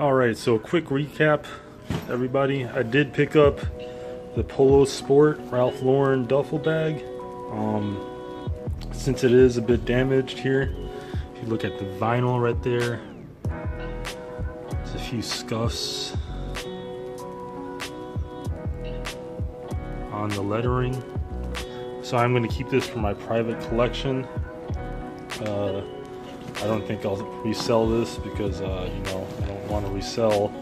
Alright, so a quick recap, everybody. I did pick up the Polo Sport Ralph Lauren duffel bag. Since it is a bit damaged here, if you look at the vinyl right there, there's a few scuffs on the lettering. So I'm going to keep this for my private collection. I don't think I'll resell this because, you know, I don't want to resell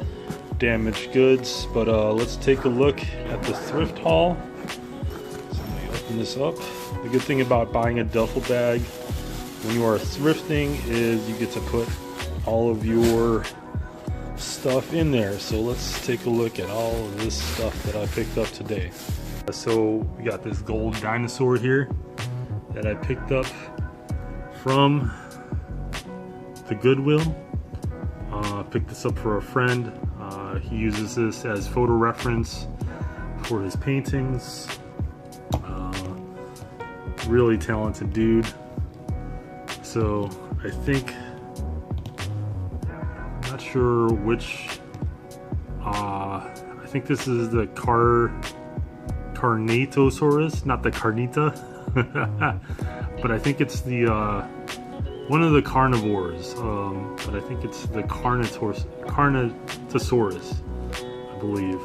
damaged goods. But let's take a look at the thrift haul. So let me open this up. The good thing about buying a duffel bag when you are thrifting is you get to put all of your stuff in there. So let's take a look at all of this stuff that I picked up today. So we got this gold dinosaur here that I picked up from the Goodwill. Picked this up for a friend. He uses this as photo reference for his paintings. Really talented dude. So I think, I'm not sure which, I think this is the Carnatosaurus, not the Carnita. But I think it's the one of the carnivores, but I think it's the Carnatosaurus, I believe,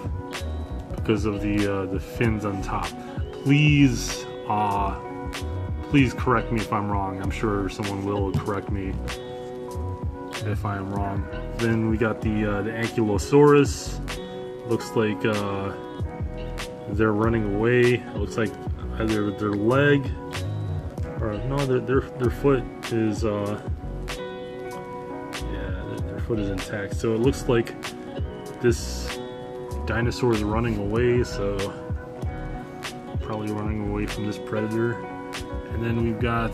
because of the fins on top. Please correct me if I'm wrong. I'm sure someone will correct me if I am wrong. Then we got the Ankylosaurus. Looks like they're running away. It looks like either their leg or no, their foot is yeah, their foot is intact. So it looks like this dinosaur is running away, so probably running away from this predator. And then we've got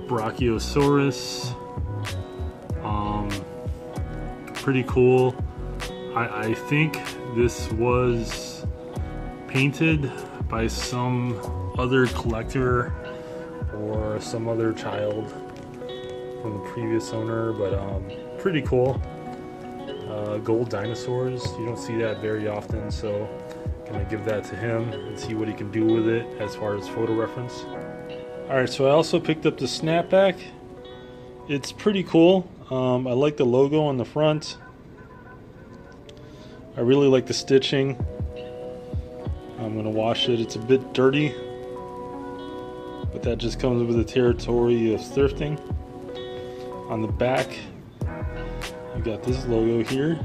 Brachiosaurus. Pretty cool. I think this was painted by some other collector or some other child from the previous owner, but pretty cool. Gold dinosaurs, you don't see that very often, so I'm gonna give that to him and see what he can do with it as far as photo reference. Alright, so I also picked up the snapback. It's pretty cool. I like the logo on the front. I really like the stitching. I'm gonna wash it. It's a bit dirty, but that just comes with the territory of thrifting. On the back, you got this logo here.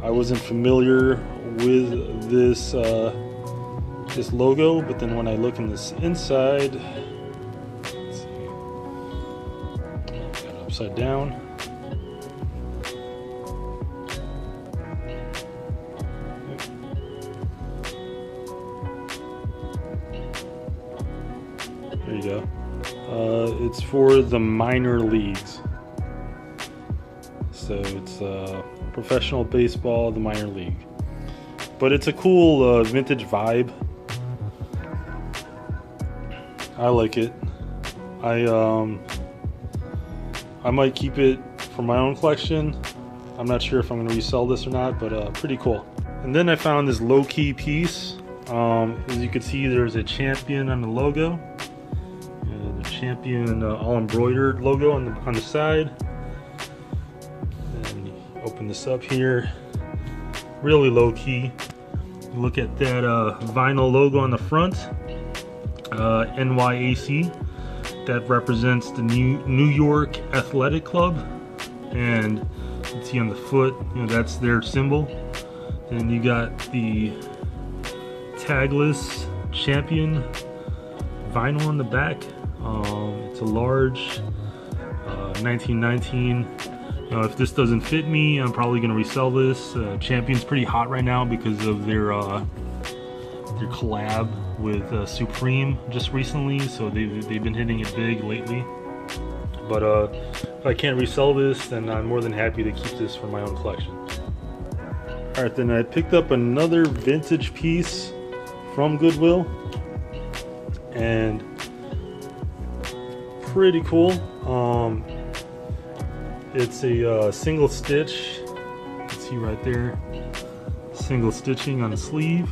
I wasn't familiar with this this logo, but then when I look in this inside, let's see, got it upside down. There you go. It's for the minor leagues. So it's professional baseball, the minor league. But it's a cool vintage vibe. I like it. I might keep it for my own collection. I'm not sure if I'm going to resell this or not, but pretty cool. And then I found this low-key piece. As you can see, there's a champion on the logo. The champion all embroidered logo on the side. And you open this up here. Really low-key. Look at that vinyl logo on the front. NYAC. That represents the New York Athletic Club. And you can see on the foot, you know, that's their symbol. And you got the tagless champion vinyl on the back. It's a large 1919. If this doesn't fit me, I'm probably going to resell this. Champion's pretty hot right now because of their collab with Supreme just recently, so they've been hitting it big lately. But if I can't resell this, then I'm more than happy to keep this for my own collection. Alright, then I picked up another vintage piece from Goodwill, and pretty cool. It's a single stitch. You can see right there, single stitching on the sleeve.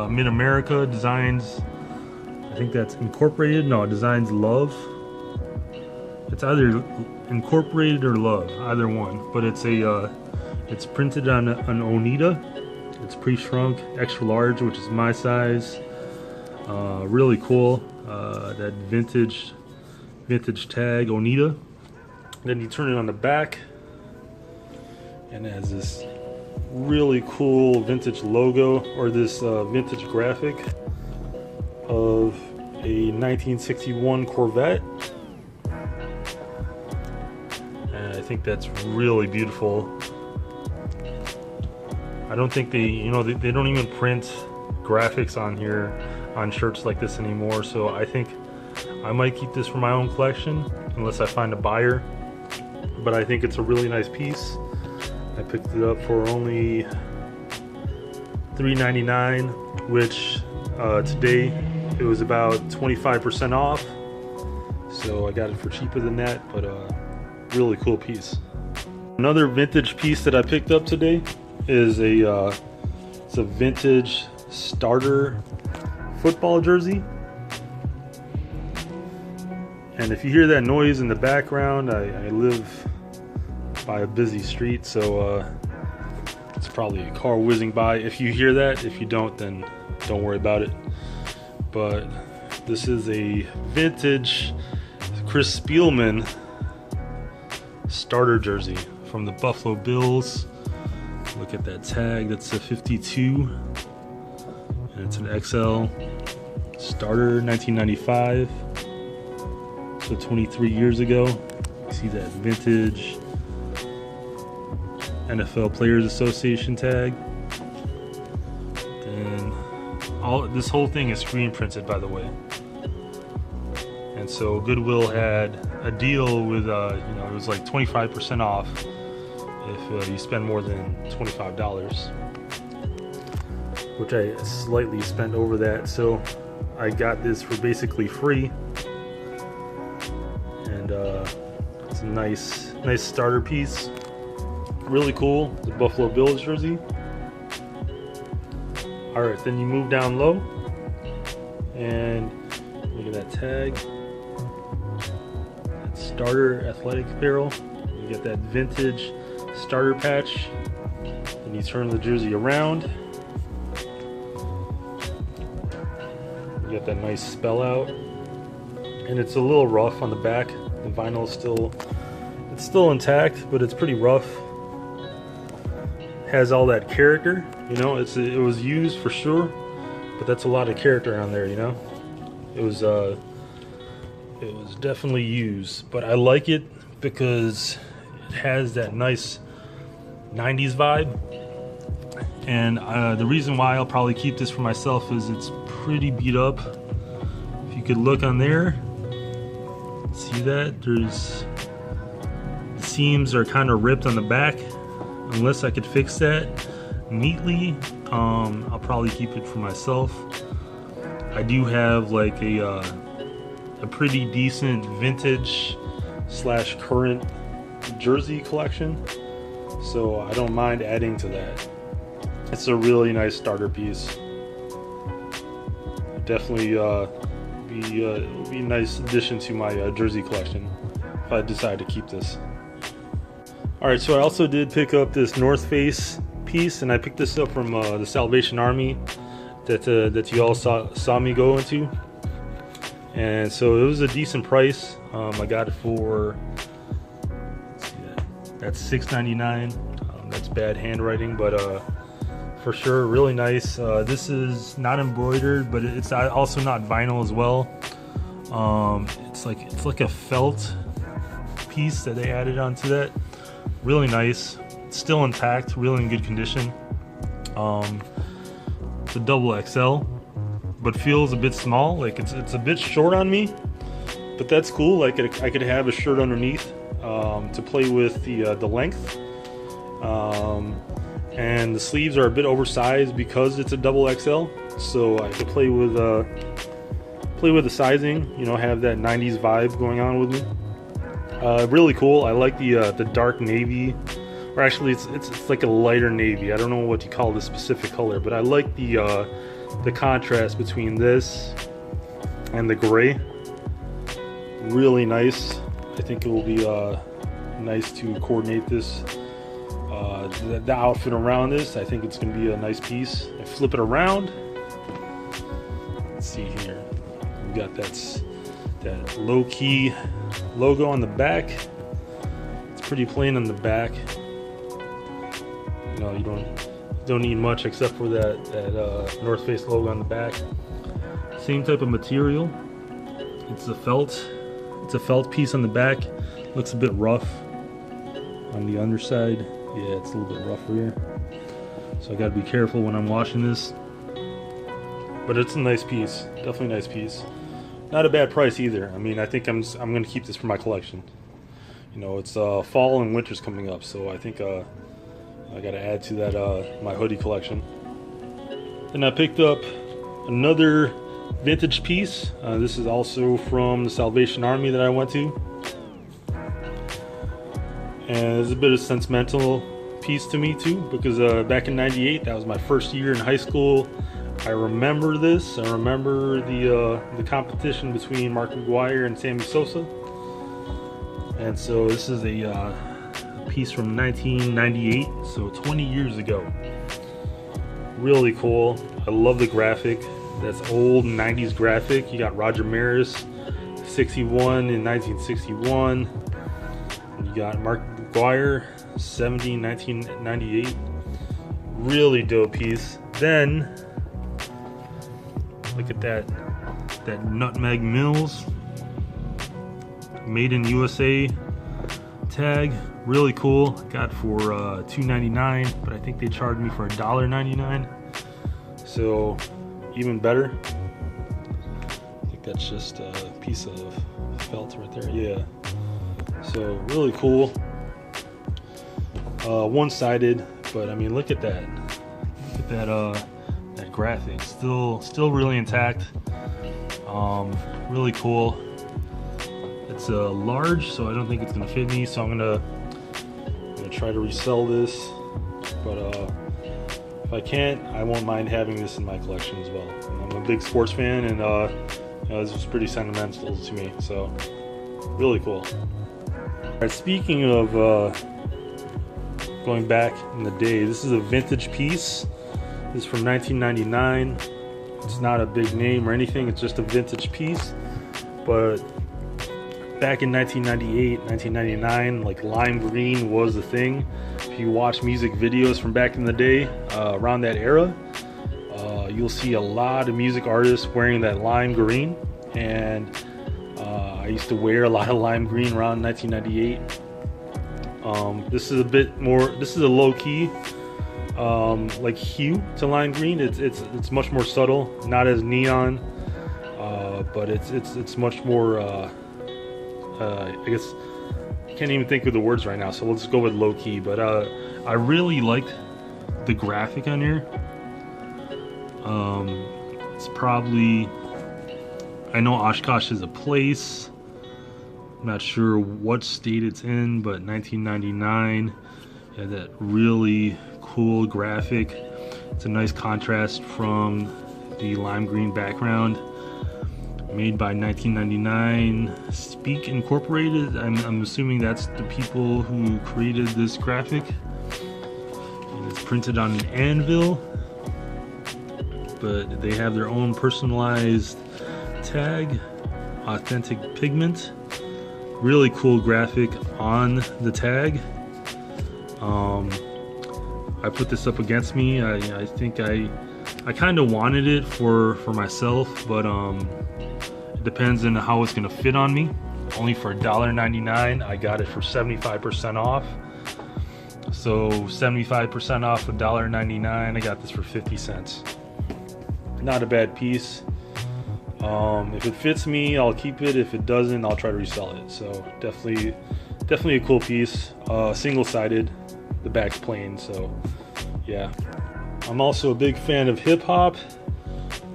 Mid-America Designs, I think that's Incorporated. No, Designs Love. It's either Incorporated or Love, either one. But it's a it's printed on an Oneida. It's pre-shrunk, extra large, which is my size. Really cool. That vintage tag, Oneida. Then you turn it on the back, and it has this really cool vintage logo, or this vintage graphic of a 1961 Corvette. And I think that's really beautiful. I don't think they don't even print graphics on here on shirts like this anymore, so I think I might keep this for my own collection unless I find a buyer. But I think it's a really nice piece. I picked it up for only $3.99, which today it was about 25% off, so I got it for cheaper than that. But really cool piece. Another vintage piece that I picked up today is it's a vintage starter football jersey. And if you hear that noise in the background, I live by a busy street, so it's probably a car whizzing by if you hear that. If you don't, then don't worry about it. But this is a vintage Chris Spielman starter jersey from the Buffalo Bills. Look at that tag, that's a 52, and it's an XL starter, 1995, so 23 years ago. You see that vintage NFL Players Association tag. Then this whole thing is screen printed, by the way. And so Goodwill had a deal with it was like 25% off if you spend more than $25, which I slightly spent over that, so I got this for basically free. And it's a nice starter piece. Really cool, the Buffalo Bills jersey. Alright, then you move down low and look at that tag. That's starter athletic apparel. You get that vintage starter patch. Then you turn the jersey around. You get that nice spell out. And it's a little rough on the back. The vinyl is still intact, but it's pretty rough. Has all that character, it was used for sure, but that's a lot of character on there, it was definitely used. But I like it because it has that nice 90s vibe, and the reason why I'll probably keep this for myself is it's pretty beat up. If you could look on there, see that the seams are kind of ripped on the back. Unless I could fix that neatly, I'll probably keep it for myself. I do have like a pretty decent vintage / current jersey collection, so I don't mind adding to that. It's a really nice starter piece. Definitely be a nice addition to my jersey collection if I decide to keep this. Alright, so I also did pick up this North Face piece, and I picked this up from the Salvation Army that you all saw me go into. And so it was a decent price. I got it for, let's see that's $6.99. That's bad handwriting, but for sure, really nice. This is not embroidered, but it's also not vinyl as well. It's like a felt piece that they added onto that. Really nice, still intact, really in good condition. It's a double XL, but feels a bit small. Like it's a bit short on me, but that's cool. Like I could have a shirt underneath to play with the length. And the sleeves are a bit oversized because it's a double XL, so I could play with the sizing. Have that 90s vibe going on with me. Really cool. I like the dark navy, or actually it's like a lighter navy. I don't know what you call this specific color, but I like the contrast between this and the gray. Really nice. I think it will be nice to coordinate this, the outfit around this. I think it's going to be a nice piece. I flip it around. Let's see here. We got that low-key logo on the back. It's pretty plain on the back. You know, you don't need much except for that North Face logo on the back. Same type of material. It's a felt piece on the back. Looks a bit rough on the underside. Yeah, it's a little bit rougher here. So I gotta be careful when I'm washing this. But it's a nice piece. Definitely a nice piece. Not a bad price either. I mean, I think I'm gonna keep this for my collection. You know, it's fall and winter's coming up, so I think I gotta add to that my hoodie collection. Then I picked up another vintage piece. This is also from the Salvation Army that I went to. And it's a bit of a sentimental piece to me too, because back in '98, that was my first year in high school. I remember this. I remember the competition between Mark McGwire and Sammy Sosa. And so this is a piece from 1998, so 20 years ago. Really cool. I love the graphic. That's old 90s graphic. You got Roger Maris, 61 in 1961. You got Mark McGwire, 1998. Really dope piece. Then look at that Nutmeg Mills, made in USA tag. Really cool. Got for $2.99, but I think they charged me for $1.99. So even better. I think that's just a piece of felt right there. Yeah. So really cool. One-sided, but I mean, look at that. Look at that graphic. Still really intact. Really cool. It's a large, so I don't think it's gonna fit me. So I'm gonna try to resell this, but if I can't, I won't mind having this in my collection as well. And I'm a big sports fan, and you know, this was pretty sentimental to me. So really cool. Alright, speaking of going back in the day, this is a vintage piece. This is from 1999. It's not a big name or anything, it's just a vintage piece. But back in 1998, 1999, like lime green was the thing. If you watch music videos from back in the day, around that era, you'll see a lot of music artists wearing that lime green. And I used to wear a lot of lime green around 1998. This is a bit more, this is a low-key like hue to lime green. It's much more subtle, not as neon, but it's much more I guess I can't even think of the words right now, so let's go with low-key. But I really liked the graphic on here. It's probably, I know Oshkosh is a place. I'm not sure what state it's in, but 1999, yeah, that really cool graphic. It's a nice contrast from the lime green background. Made by 1999 Speak Incorporated. I'm assuming that's the people who created this graphic. And it's printed on an anvil, but they have their own personalized tag, authentic pigment. Really cool graphic on the tag. I put this up against me. I think I kind of wanted it for myself, but it depends on how it's gonna fit on me. Only for $1.99. I got it for 75% off. So 75% off of $1.99. I got this for 50 cents. Not a bad piece. If it fits me, I'll keep it. If it doesn't, I'll try to resell it. So definitely a cool piece. Single-sided. The back's plain. So yeah. I'm also a big fan of hip hop,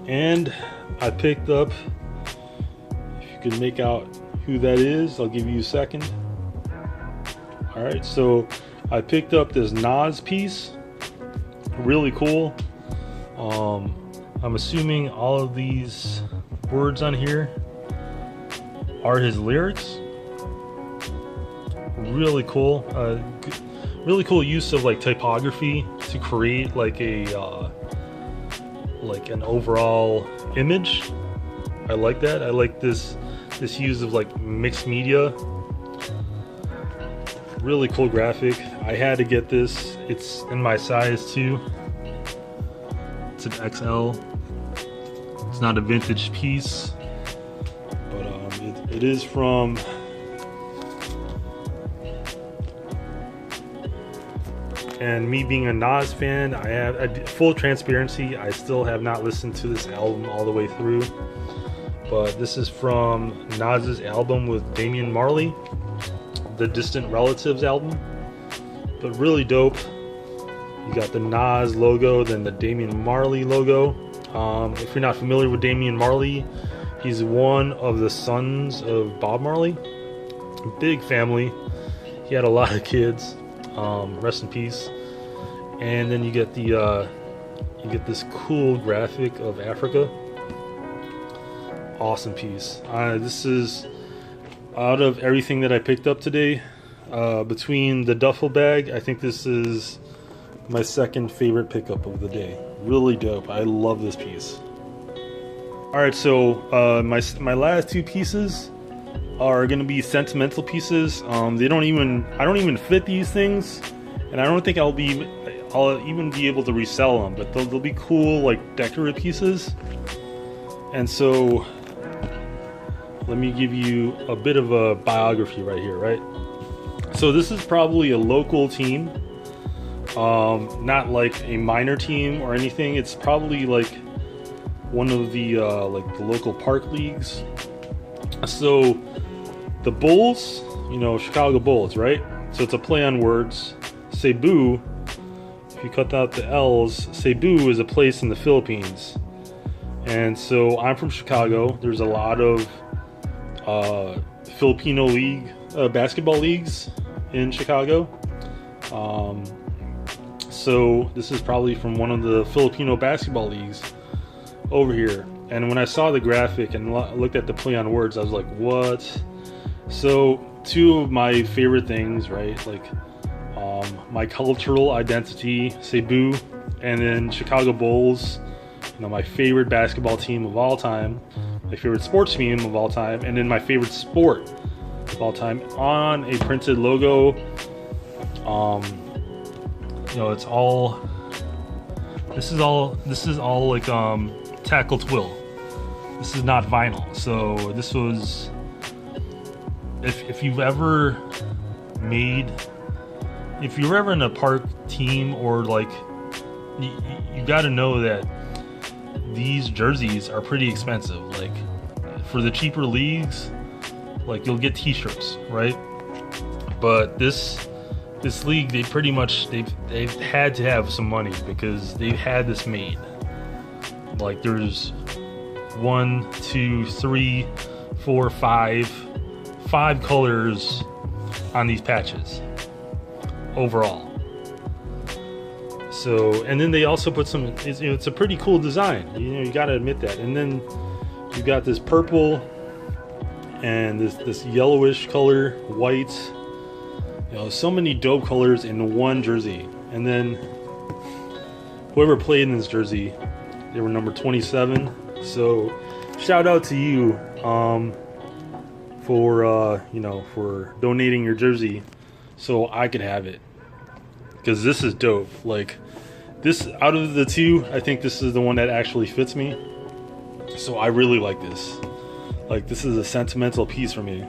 and I picked up, if you can make out who that is, I'll give you a second. All right, so I picked up this Nas piece. Really cool. I'm assuming all of these words on here are his lyrics. Really cool. Really cool use of like typography to create like a like an overall image. I like that. I like this use of like mixed media. Really cool graphic. I had to get this. It's in my size too. It's an XL. It's not a vintage piece, but it is from and me being a Nas fan, I have full transparency. I still have not listened to this album all the way through, but this is from Nas's album with Damian Marley, the Distant Relatives album. But really dope. You got the Nas logo, then the Damian Marley logo. If you're not familiar with Damian Marley, he's one of the sons of Bob Marley. Big family. He had a lot of kids. Rest in peace. And then you get the you get this cool graphic of Africa. Awesome piece. This is, out of everything that I picked up today, between the duffel bag, I think this is my second favorite pickup of the day. Really dope. I love this piece. Alright, so my last two pieces are gonna be sentimental pieces. I don't even fit these things, and I don't think I'll even be able to resell them, but they'll be cool like decorative pieces. And so let me give you a bit of a biography right here, right? So this is probably a local team, not like a minor team or anything. It's probably like one of the like the local park leagues. So the Bulls, you know, Chicago Bulls, right? So it's a play on words. Cebu, if you cut out the L's, Cebu is a place in the Philippines. And so I'm from Chicago. There's a lot of Filipino league basketball leagues in Chicago. So this is probably from one of the Filipino basketball leagues over here. And when I saw the graphic and looked at the play on words, I was like, what? So two of my favorite things, right? Like my cultural identity, Cebu, and then Chicago Bulls, you know, my favorite basketball team of all time, my favorite sports team of all time, and then my favorite sport of all time on a printed logo. You know, it's all, this is all like tackle twill. This is not vinyl. So this was, if you've ever in a park team, or like you got to know that these jerseys are pretty expensive. Like for the cheaper leagues, like you'll get t-shirts, right? But this league, they pretty much they've had to have some money because they've had this made. Like there's 1, 2, 3, 4, 5 colors on these patches overall. So, and then they also put some, it's a pretty cool design, you gotta admit that. And then you got this purple and this yellowish color, white, so many dope colors in one jersey. And then whoever played in this jersey, they were number 27. So shout out to you for donating your jersey so I could have it, because this is dope. Like this, out of the two, I think this is the one that actually fits me. So I really like this. Like this is a sentimental piece for me.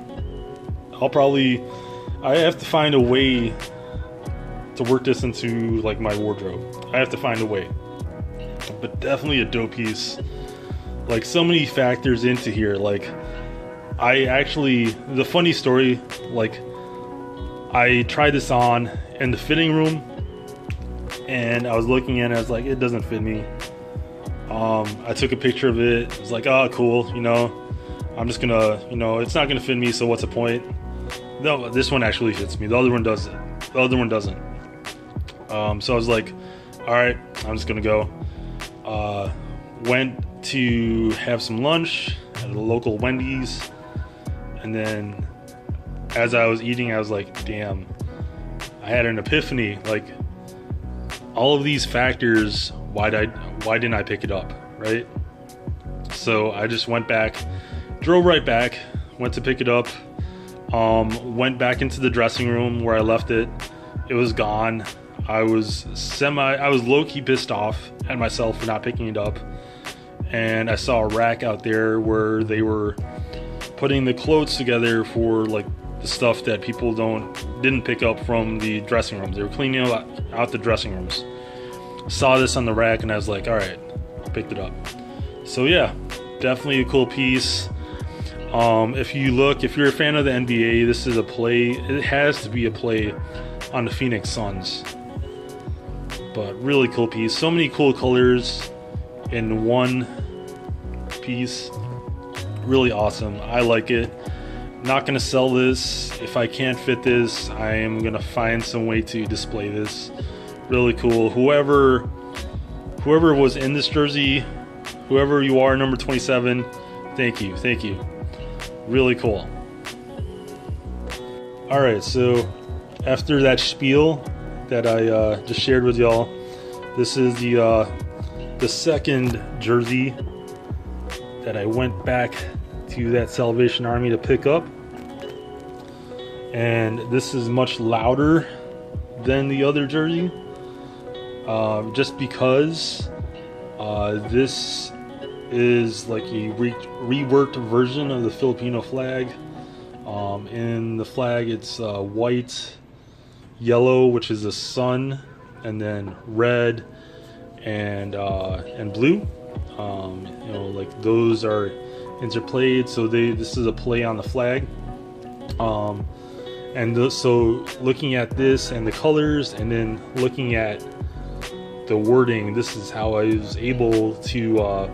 I have to find a way to work this into like my wardrobe. I have to find a way. But definitely a dope piece. Like so many factors into here. Like the funny story, like I tried this on in the fitting room and I was looking at it, I was like, it doesn't fit me. I took a picture of it. I was like, oh cool, I'm just gonna, it's not gonna fit me, so what's the point? No, this one actually fits me. The other one doesn't. The other one doesn't. So I was like, all right, I'm just gonna go. Went to have some lunch at a local Wendy's, and then as I was eating, I was like, damn, I had an epiphany. Like, all of these factors, why didn't I pick it up, right? So I just went back, drove right back, went to pick it up, went back into the dressing room where I left it. It was gone. I was low-key pissed off at myself for not picking it up. And I saw a rack out there where they were putting the clothes together for like the stuff that people didn't pick up from the dressing rooms. They were cleaning out the dressing rooms. Saw this on the rack and I was like, all right, I picked it up. So yeah, definitely a cool piece. If you're a fan of the NBA, this is a play. It has to be a play on the Phoenix Suns. But really cool piece. So many cool colors in one piece. Really awesome. I like it. Not gonna sell this. If I can't fit this, I am gonna find some way to display this. Really cool. Whoever was in this jersey, whoever you are, number 27, thank you. Really cool. Alright, so after that spiel that I just shared with y'all, this is the second jersey that I went back to that Salvation Army to pick up, and this is much louder than the other jersey, just because this is like a reworked version of the Filipino flag. In the flag, it's white, yellow, which is the sun, and then red and blue. Like those are interplayed, so this is a play on the flag. So looking at this and the colors, and then looking at the wording, this is how I was able to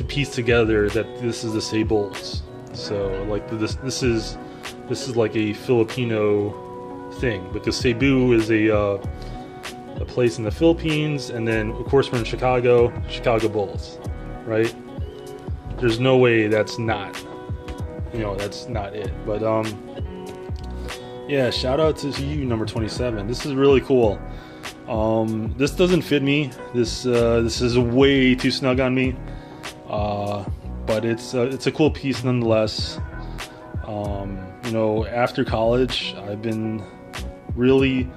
piece together that this is the Sables. So like this is like a Filipino thing, because Cebu is a place in the Philippines, and then of course we're in Chicago Bulls, right? There's no way that's not it. But yeah, shout out to you, number 27. This is really cool. This doesn't fit me. This is way too snug on me. But it's a cool piece nonetheless. After college, I've been really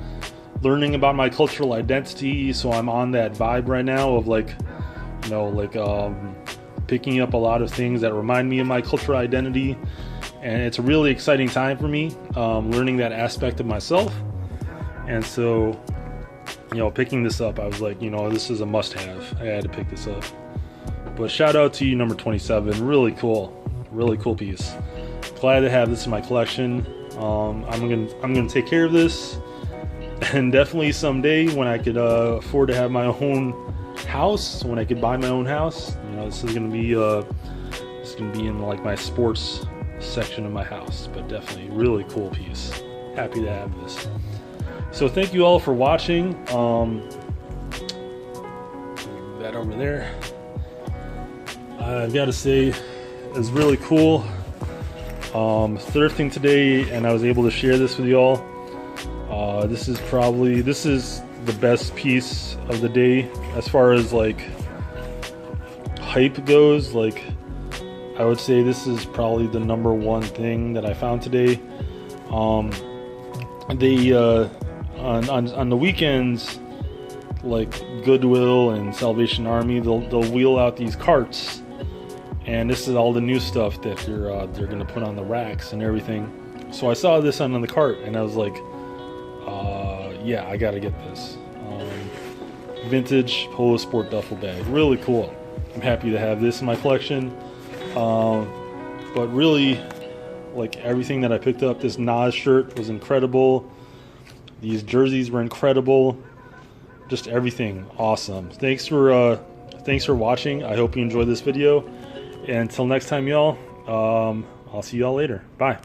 learning about my cultural identity, so I'm on that vibe right now of picking up a lot of things that remind me of my cultural identity, and it's a really exciting time for me, learning that aspect of myself. And so, picking this up, I was like, this is a must-have. I had to pick this up. But shout out to you, number 27. Really cool piece. Glad to have this in my collection. I'm gonna take care of this, and definitely someday when I could afford to have my own house, when I could buy my own house, this is gonna be in like my sports section of my house. But definitely really cool piece. Happy to have this. So thank you all for watching. That over there, I've got to say, is really cool. Thrifting today, and I was able to share this with y'all. This is the best piece of the day as far as like hype goes. Like, I would say this is probably the number one thing that I found today. On the weekends, like Goodwill and Salvation Army, they'll wheel out these carts, and this is all the new stuff that they're gonna put on the racks and everything. So I saw this on the cart, and I was like, yeah, I gotta get this. Vintage Polo Sport duffel bag, really cool. I'm happy to have this in my collection. But really, like everything that I picked up, this Nas shirt was incredible. These jerseys were incredible. Just everything awesome. Thanks for watching. I hope you enjoyed this video. And until next time, y'all, I'll see y'all later. Bye.